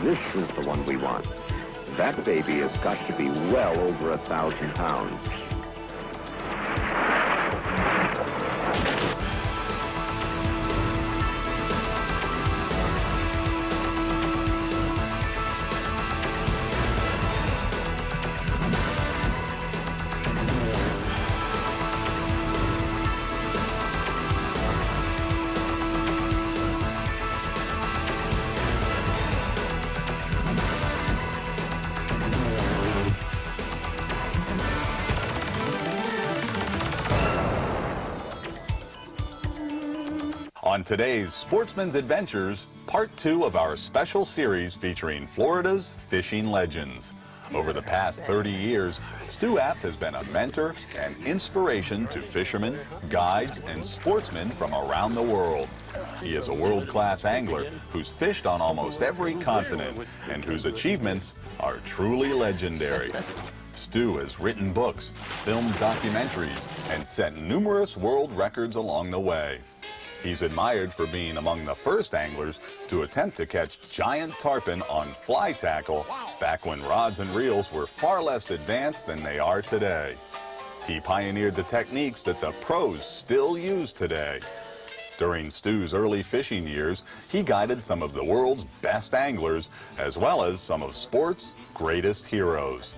This is the one we want. That baby has got to be well over 1,000 pounds. On today's Sportsman's Adventures, part 2 of our special series featuring Florida's fishing legends. Over the past 30 years, Stu Apte has been a mentor and inspiration to fishermen, guides, and sportsmen from around the world. He is a world-class angler who's fished on almost every continent and whose achievements are truly legendary. Stu has written books, filmed documentaries, and set numerous world records along the way. He's admired for being among the first anglers to attempt to catch giant tarpon on fly tackle back when rods and reels were far less advanced than they are today. He pioneered the techniques that the pros still use today. During Stu's early fishing years, he guided some of the world's best anglers, as well as some of sport's greatest heroes.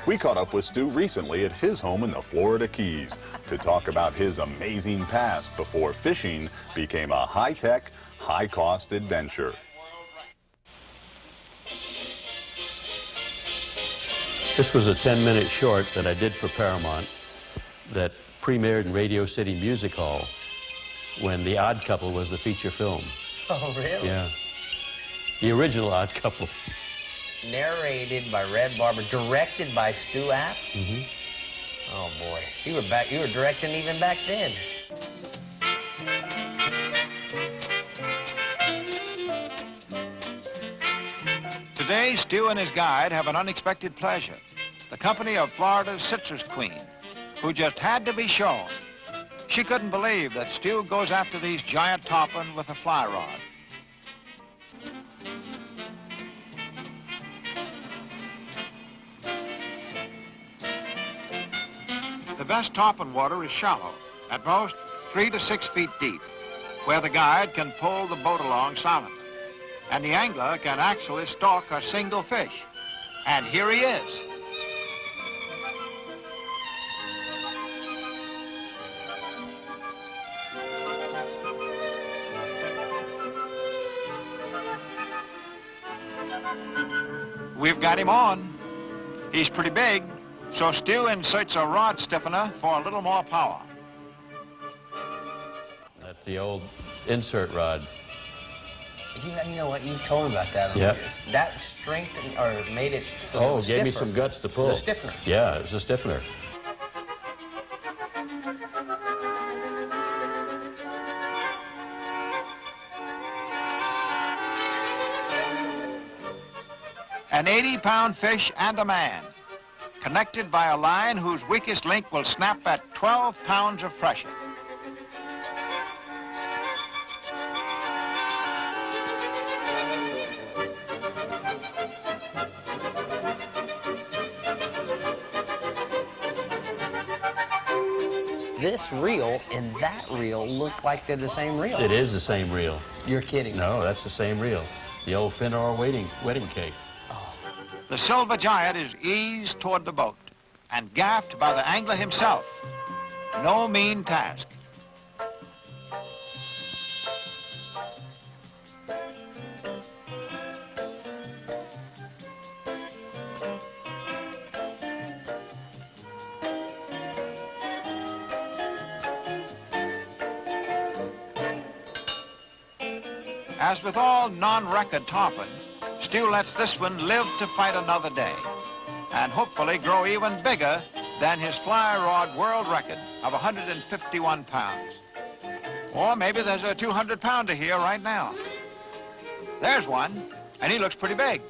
We caught up with Stu recently at his home in the Florida Keys to talk about his amazing past before fishing became a high-tech, high-cost adventure. This was a 10-minute short that I did for Paramount that premiered in Radio City Music Hall when The Odd Couple was the feature film. Oh, really? Yeah. The original Odd Couple. Narrated by Red Barber, directed by Stu Apte? Mm-hmm. Oh, boy. You were directing even back then. Today, Stu and his guide have an unexpected pleasure. The company of Florida's Citrus Queen, who just had to be shown. She couldn't believe that Stu goes after these giant tarpon with a fly rod. The best tarpon water is shallow, at most 3 to 6 feet deep, where the guide can pull the boat along silently, and the angler can actually stalk a single fish. And here he is. We've got him on. He's pretty big, so Stu inserts a rod stiffener for a little more power. That's the old insert rod. You know what? You've told me about that. Yep. That strengthened or made it so Oh, it was gave me stiffer. some guts to pull. It was a stiffener. Yeah, it's a stiffener. An 80-pound fish and a man, connected by a line whose weakest link will snap at 12 pounds of pressure. This reel and that reel look like they're the same reel. It is the same reel. You're kidding. No, that's the same reel. The old Finor wedding cake. The silver giant is eased toward the boat and gaffed by the angler himself. No mean task. As with all non-record tarpon, Stu lets this one live to fight another day and hopefully grow even bigger than his fly rod world record of 151 pounds. Or maybe there's a 200-pounder here right now. There's one, and he looks pretty big.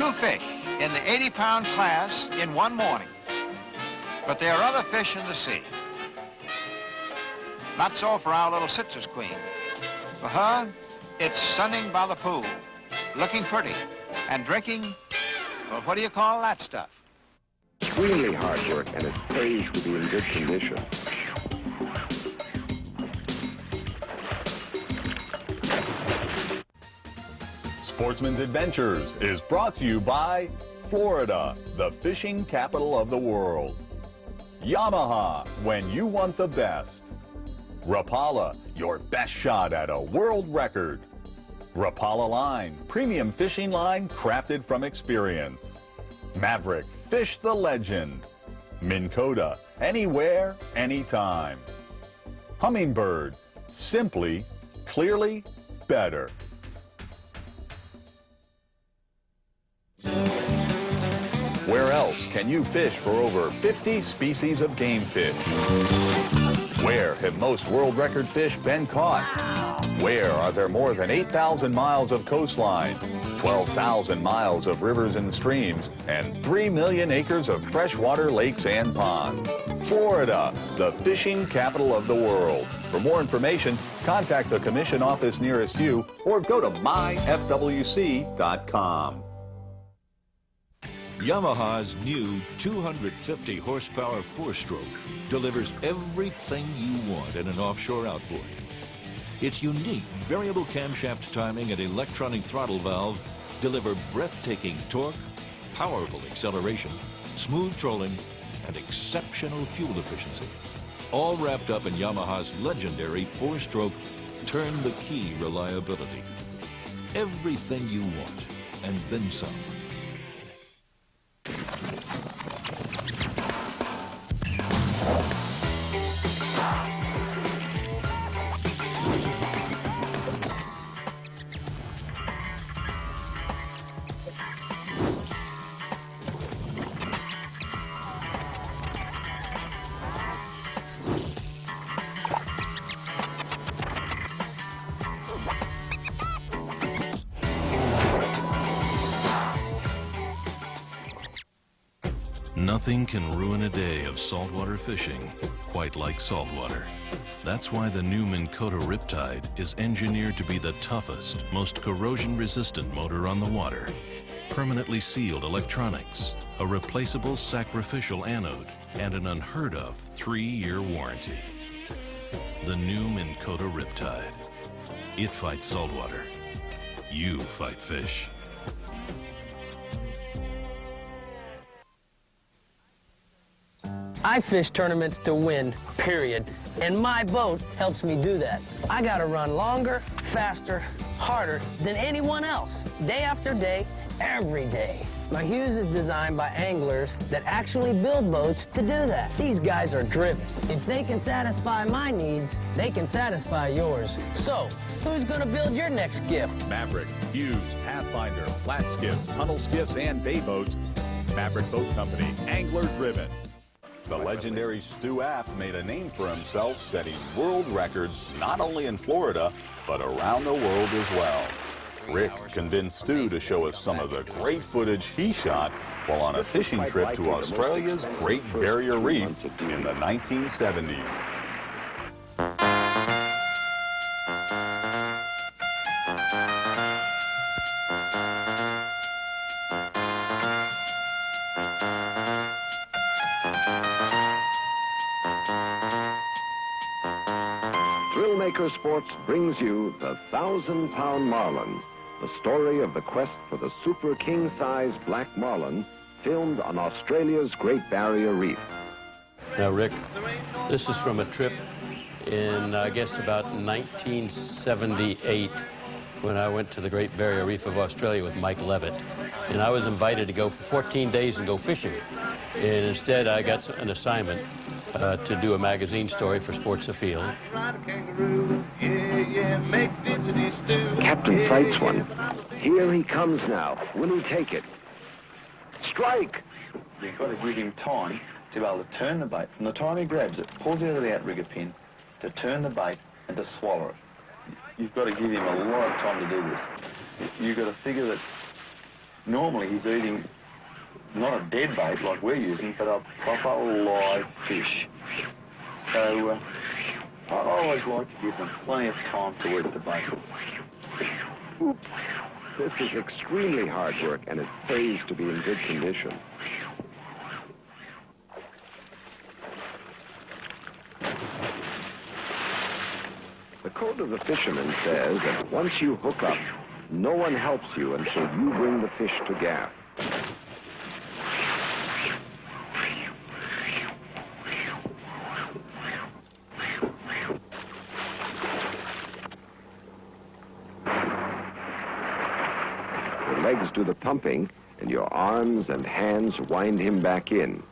2 fish in the 80-pound class in one morning. But there are other fish in the sea. Not so for our little citrus queen. For her, it's sunning by the pool, looking pretty, and drinking, well, what do you call that stuff? Extremely hard work, and it pays to be in good condition. Sportsman's Adventures is brought to you by Florida, the fishing capital of the world. YAMAHA, when you want the best. Rapala, your best shot at a world record. Rapala Line, premium fishing line crafted from experience. Maverick, fish the legend. Minn Kota, anywhere, anytime. Hummingbird, simply, clearly, better. Where else can you fish for over 50 species of game fish? Where have most world record fish been caught? Where are there more than 8,000 miles of coastline, 12,000 miles of rivers and streams, and 3 million acres of freshwater lakes and ponds? Florida, the fishing capital of the world. For more information, contact the commission office nearest you or go to myfwc.com. Yamaha's new 250 horsepower 4-stroke delivers everything you want in an offshore outboard. Its unique variable camshaft timing and electronic throttle valve deliver breathtaking torque, powerful acceleration, smooth trolling, and exceptional fuel efficiency. All wrapped up in Yamaha's legendary 4-stroke turn-the-key reliability. Everything you want, and then some. Nothing can ruin a day of saltwater fishing quite like saltwater. That's why the new Minn Kota Riptide is engineered to be the toughest, most corrosion-resistant motor on the water. Permanently sealed electronics, a replaceable sacrificial anode, and an unheard-of 3-year warranty. The new Minn Kota Riptide. It fights saltwater. You fight fish. I fish tournaments to win, period. And my boat helps me do that. I gotta run longer, faster, harder than anyone else, day after day, every day. My Hughes is designed by anglers that actually build boats to do that. These guys are driven. If they can satisfy my needs, they can satisfy yours. So, who's gonna build your next gift? Maverick, Hughes, Pathfinder, flat skiffs, tunnel skiffs, and bay boats. Maverick Boat Company, angler driven. The legendary Stu Apte made a name for himself, setting world records not only in Florida, but around the world as well. Rick convinced Stu to show us some of the great footage he shot while on a fishing trip to Australia's Great Barrier Reef in the 1970s. Thrillmaker Sports brings you the 1,000-pound Marlin, the story of the quest for the super king-size black marlin, filmed on Australia's Great Barrier Reef. Now, Rick, this is from a trip in, I guess, about 1978, when I went to the Great Barrier Reef of Australia with Mike Levitt. And I was invited to go for 14 days and go fishing. And instead, I got an assignment to do a magazine story for Sports Afield. Captain sights one. Here he comes now. Will he take it? Strike! You've got to give him time to be able to turn the bait. From the time he grabs it, pulls it out of the outrigger pin, to turn the bait and to swallow it. You've got to give him a lot of time to do this. You've got to figure that normally he's eating not a dead bait like we're using, but a proper live fish. So I always like to give them plenty of time to eat the bait. Oops. This is extremely hard work, and it pays to be in good condition. The code of the fisherman says that once you hook up, no one helps you until you bring the fish to gaff. Your legs do the pumping, and your arms and hands wind him back in.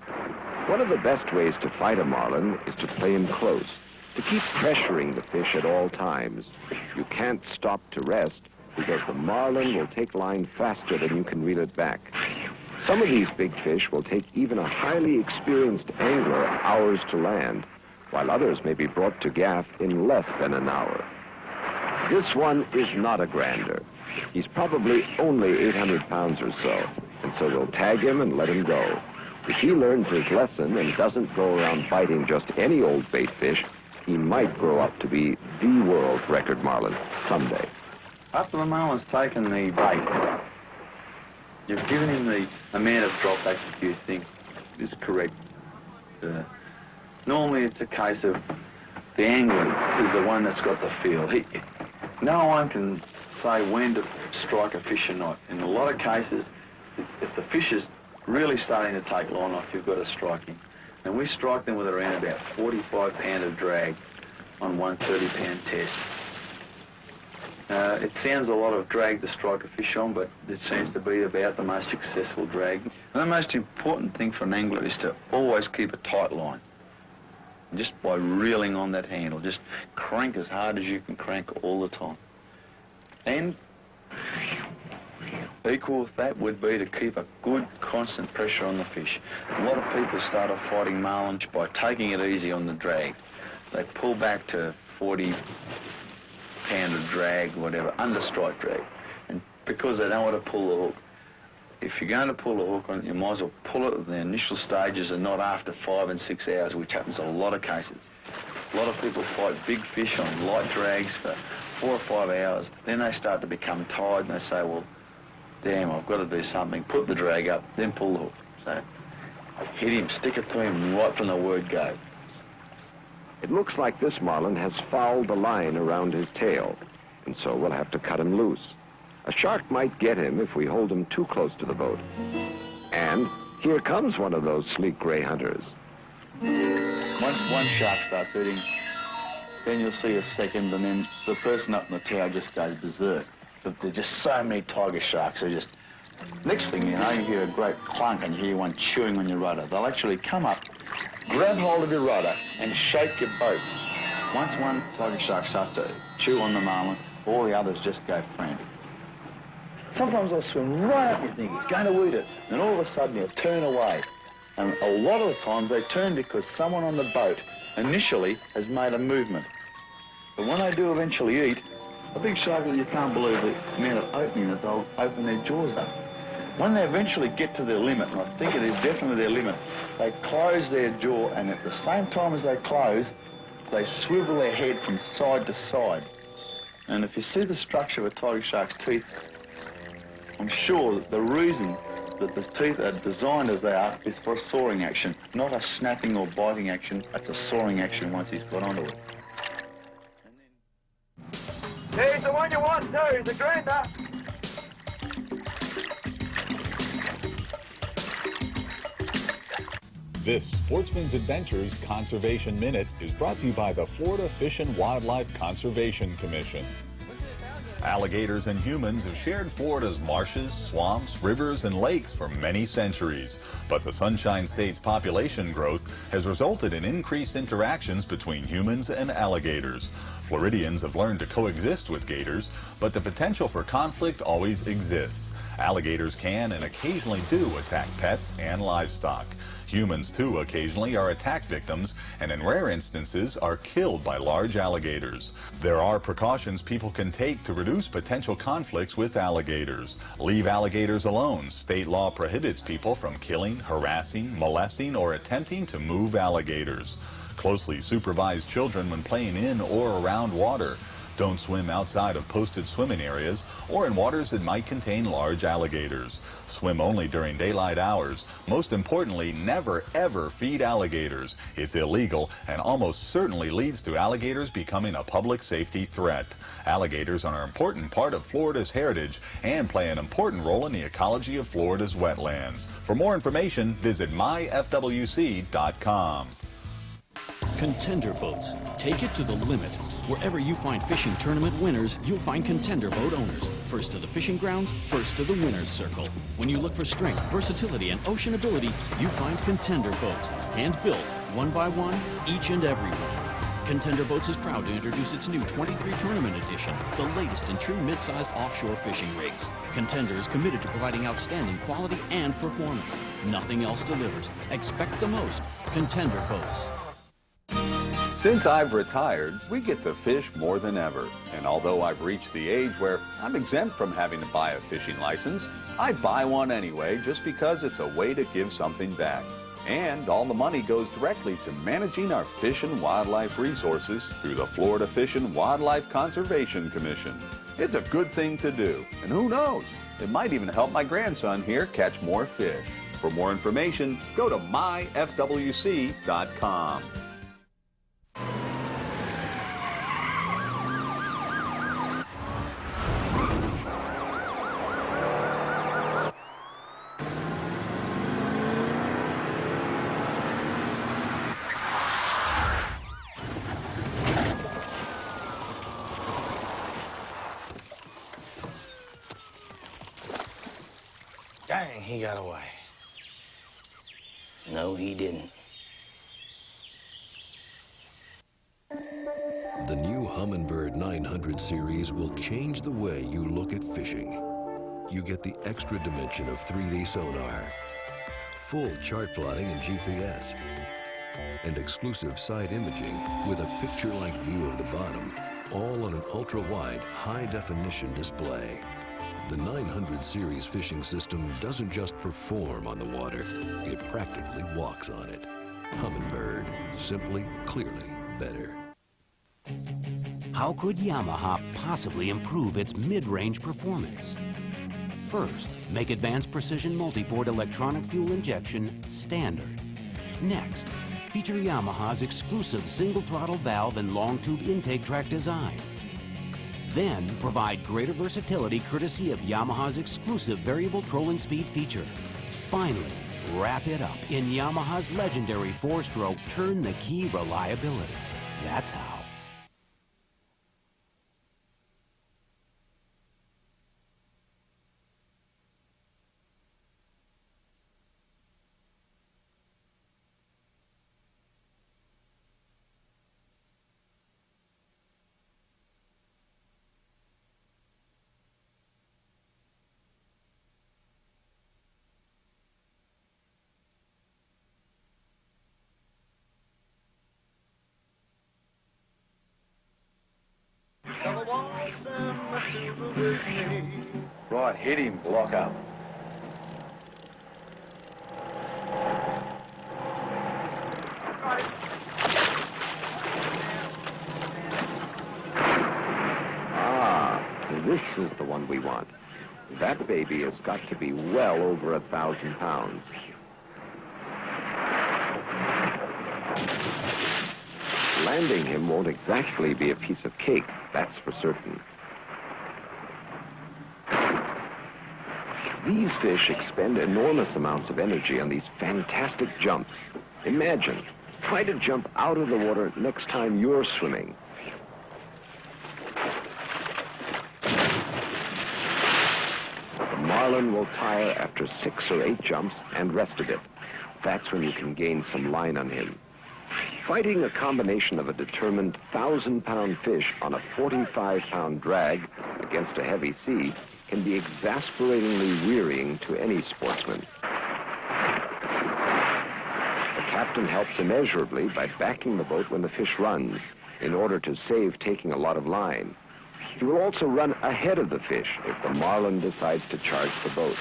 One of the best ways to fight a marlin is to play him close, to keep pressuring the fish at all times. You can't stop to rest because the marlin will take line faster than you can reel it back. Some of these big fish will take even a highly experienced angler hours to land, while others may be brought to gaff in less than an hour. This one is not a grander. He's probably only 800 pounds or so, and so we'll tag him and let him go. If he learns his lesson and doesn't go around biting just any old bait fish, he might grow up to be the world record marlin someday. After the marlin's taken the bait, you've given him the amount of drop back that you think is correct. Normally it's a case of the angler is the one that's got the feel. No one can say when to strike a fish or not. In a lot of cases, if the fish is really starting to take line off, you've got to strike him. And we strike them with around about 45 pound of drag on one 30-pound test. It sounds a lot of drag to strike a fish on, but it seems to be about the most successful drag. And the most important thing for an angler is to always keep a tight line. Just by reeling on that handle, just crank as hard as you can crank all the time. And equal with that would be to keep a good constant pressure on the fish. A lot of people start off fighting marlin by taking it easy on the drag. They pull back to 40 pound of drag, whatever, under strike drag. And because they don't want to pull the hook. If you're going to pull the hook on it, you might as well pull it at the initial stages and not after 5 and 6 hours, which happens in a lot of cases. A lot of people fight big fish on light drags for 4 or 5 hours. Then they start to become tired and they say, well, damn, I've got to do something. Put the drag up, then pull the hook. So hit him, stick it to him right from the word go. It looks like this marlin has fouled the line around his tail, and so we'll have to cut him loose. A shark might get him if we hold him too close to the boat. And here comes one of those sleek gray hunters. Once one shark starts eating, then you'll see a second, and then the person up in the tower just goes berserk. There's just so many tiger sharks. They're just, next thing you know, you hear a great clunk and you hear one chewing on your rudder. They'll actually come up, grab hold of your rudder and shake your boat. Once one tiger shark starts to chew on the marlin, all the others just go frantic. Sometimes they'll swim right up, you think he's going to eat it, and all of a sudden he'll turn away. And a lot of the times they turn because someone on the boat initially has made a movement. But when they do eventually eat, a big shark, you can't believe the amount of opening that they'll open their jaws up. When they eventually get to their limit, and I think it is definitely their limit, they close their jaw, and at the same time as they close, they swivel their head from side to side. And if you see the structure of a tiger shark's teeth, I'm sure that the reason that the teeth are designed as they are is for a sawing action, not a snapping or biting action. That's a sawing action once he's got onto it. He's the one you want, too. He's a grander. This Sportsman's Adventures Conservation Minute is brought to you by the Florida Fish and Wildlife Conservation Commission. Alligators and humans have shared Florida's marshes, swamps, rivers, and lakes for many centuries. But the Sunshine State's population growth has resulted in increased interactions between humans and alligators. Floridians have learned to coexist with gators, but the potential for conflict always exists. Alligators can and occasionally do attack pets and livestock. Humans, too, occasionally are attack victims and in rare instances are killed by large alligators. There are precautions people can take to reduce potential conflicts with alligators. Leave alligators alone. State law prohibits people from killing, harassing, molesting, or attempting to move alligators. Closely supervise children when playing in or around water. Don't swim outside of posted swimming areas or in waters that might contain large alligators. Swim only during daylight hours. Most importantly, never ever feed alligators. It's illegal and almost certainly leads to alligators becoming a public safety threat. Alligators are an important part of Florida's heritage and play an important role in the ecology of Florida's wetlands. For more information, visit myfwc.com. Contender boats. Take it to the limit. Wherever you find fishing tournament winners, you'll find Contender boat owners. First to the fishing grounds, first to the winner's circle. When you look for strength, versatility, and ocean ability, you find Contender boats. Hand-built, one by one, each and every one. Contender Boats is proud to introduce its new 23 Tournament Edition, the latest in true mid-sized offshore fishing rigs. Contender is committed to providing outstanding quality and performance. Nothing else delivers. Expect the most. Contender Boats. Since I've retired, we get to fish more than ever. And although I've reached the age where I'm exempt from having to buy a fishing license, I buy one anyway just because it's a way to give something back. And all the money goes directly to managing our fish and wildlife resources through the Florida Fish and Wildlife Conservation Commission. It's a good thing to do. And who knows, it might even help my grandson here catch more fish. For more information, go to myfwc.com. Dang, he got away. No, he didn't. The new Humminbird 900 series will change the way you look at fishing. You get the extra dimension of 3D sonar, full chart plotting and GPS, and exclusive side imaging with a picture-like view of the bottom, all on an ultra-wide, high-definition display. The 900 series fishing system doesn't just perform on the water, it practically walks on it. Humminbird, simply, clearly better. How could Yamaha possibly improve its mid-range performance? First, make advanced precision multi-port electronic fuel injection standard. Next, feature Yamaha's exclusive single throttle valve and long tube intake track design. Then, provide greater versatility courtesy of Yamaha's exclusive variable trolling speed feature. Finally, wrap it up in Yamaha's legendary 4-stroke turn-the-key reliability. That's how. Right, hit him, lock up. Ah, this is the one we want. That baby has got to be well over 1,000 pounds. Landing him won't exactly be a piece of cake, that's for certain. These fish expend enormous amounts of energy on these fantastic jumps. Imagine, try to jump out of the water next time you're swimming. The marlin will tire after 6 or 8 jumps and rest a bit. That's when you can gain some line on him. Fighting a combination of a determined 1,000-pound fish on a 45-pound drag against a heavy sea can be exasperatingly wearying to any sportsman. captain helps immeasurably by backing the boat when the fish runs, in order to save taking a lot of line. He will also run ahead of the fish if the marlin decides to charge the boat.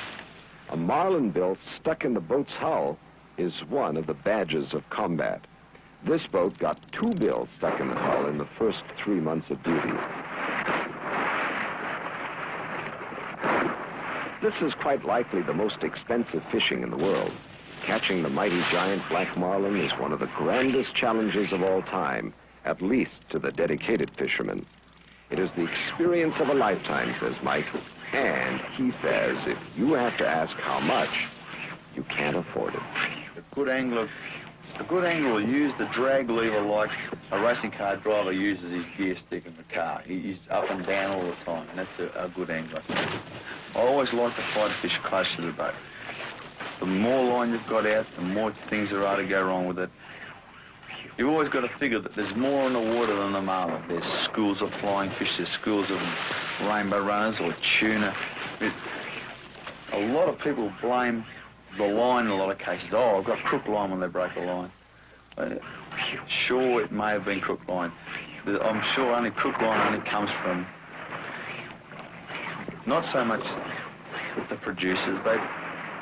A marlin bill stuck in the boat's hull is one of the badges of combat. This boat got 2 bills stuck in the hull in the first 3 months of duty. This is quite likely the most expensive fishing in the world. Catching the mighty giant black marlin is one of the grandest challenges of all time, at least to the dedicated fishermen. It is the experience of a lifetime, says Mike, and he says if you have to ask how much, you can't afford it. A good angler will use the drag lever like a racing car driver uses his gear stick in the car. He's up and down all the time, and that's a good angler. I always like to fight fish close to the boat. The more line you've got out, the more things there are to go wrong with it. You've always got to figure that there's more in the water than the marlin. There's schools of flying fish, there's schools of rainbow runners or tuna. A lot of people blame the line in a lot of cases. Oh, I've got crook line when they break a line. Sure, it may have been crook line. I'm sure only crook line only comes from not so much with the producers.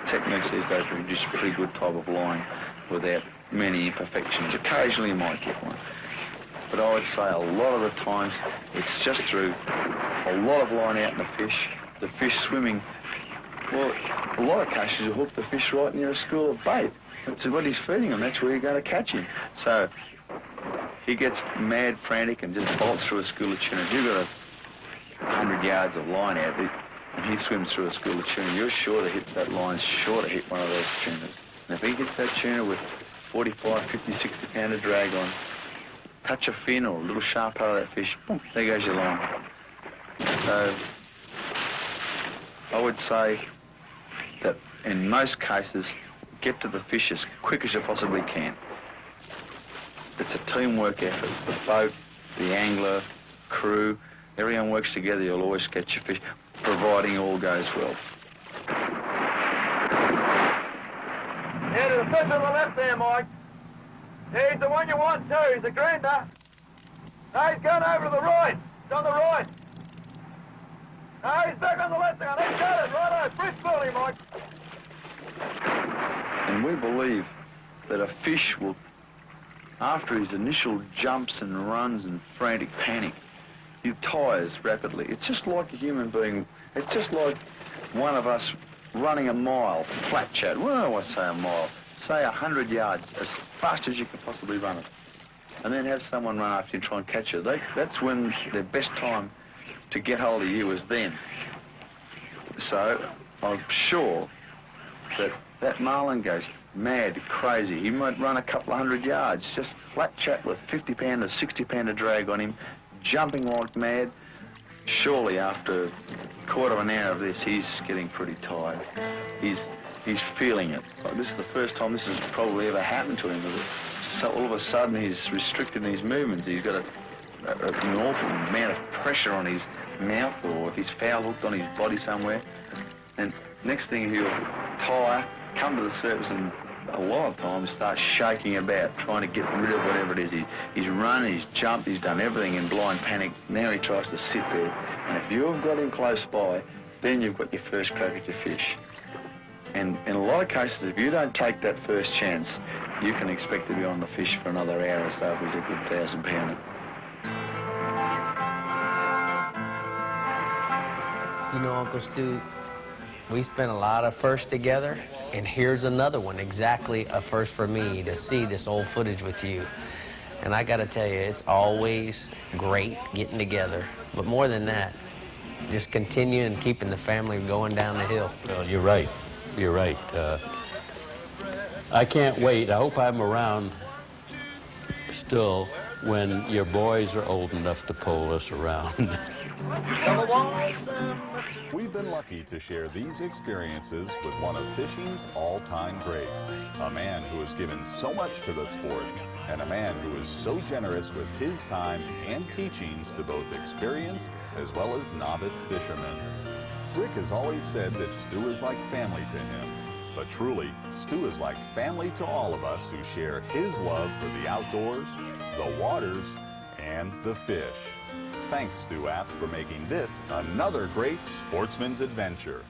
Techniques these days produce a pretty good type of line without many imperfections. Occasionally you might get one. But I would say a lot of the times it's just through a lot of line out in the fish swimming. Well, a lot of cases you hook the fish right near a school of bait. That's what he's feeding them. That's where you're going to catch him. So he gets mad, frantic, and just bolts through a school of tuna. You've got 100 yards of line out, and he swims through a school of tuna. You're sure to hit that line, sure to hit one of those tunas. And if he gets that tuna with 45, 50, 60 pounder drag on, touch a fin or a little sharp part of that fish, boom, there goes your line. So I would say that in most cases, get to the fish as quick as you possibly can. It's a teamwork effort. The boat, the angler, crew, everyone works together, you'll always catch your fish, providing all goes well. Yeah, to the fish on the left there, Mike. Yeah, he's the one you want too. He's a grinder. No, he's going over to the right. He's on the right. No, he's back on the left now. He's got it. Righto. Bridge slowly, Mike. And we believe that a fish will, after his initial jumps and runs and frantic panic, he tires rapidly. It's just like a human being. It's just like one of us running a mile, flat chat. Well, I don't want to say a mile. Say 100 yards, as fast as you can possibly run it. And then have someone run after you and try and catch you. That's when their best time to get hold of you is then. So I'm sure that that marlin goes mad, crazy. He might run a couple of 100 yards, just flat chat with 50 pounder, 60 pounder drag on him, jumping like mad. Surely after a quarter of an hour of this, he's getting pretty tired. He's feeling it. Like, this is the first time this has probably ever happened to him. So all of a sudden he's restricted in his movements. He's got an awful amount of pressure on his mouth, or if he's foul hooked on his body somewhere. And next thing he'll tire, come to the surface, and a lot of times start shaking about, trying to get rid of whatever it is. He's run, he's jumped, he's done everything in blind panic. Now he tries to sit there. And if you've got him close by, then you've got your first crack at your fish. And in a lot of cases, if you don't take that first chance, you can expect to be on the fish for another hour or so if he's a good 1,000 pounder. You know, Uncle Stu, we spent a lot of firsts together, and here's another one, exactly a first for me, to see this old footage with you. And I gotta tell you, it's always great getting together. But more than that, just continuing and keeping the family going down the hill. Well, you're right. You're right. I can't wait. I hope I'm around still when your boys are old enough to pull us around. We've been lucky to share these experiences with one of fishing's all-time greats, a man who has given so much to the sport, and a man who is so generous with his time and teachings to both experienced as well as novice fishermen. Rick has always said that Stu is like family to him, But truly, Stu is like family to all of us who share his love for the outdoors, the waters, and the fish. Thanks, Stu Apte, for making this another great sportsman's adventure.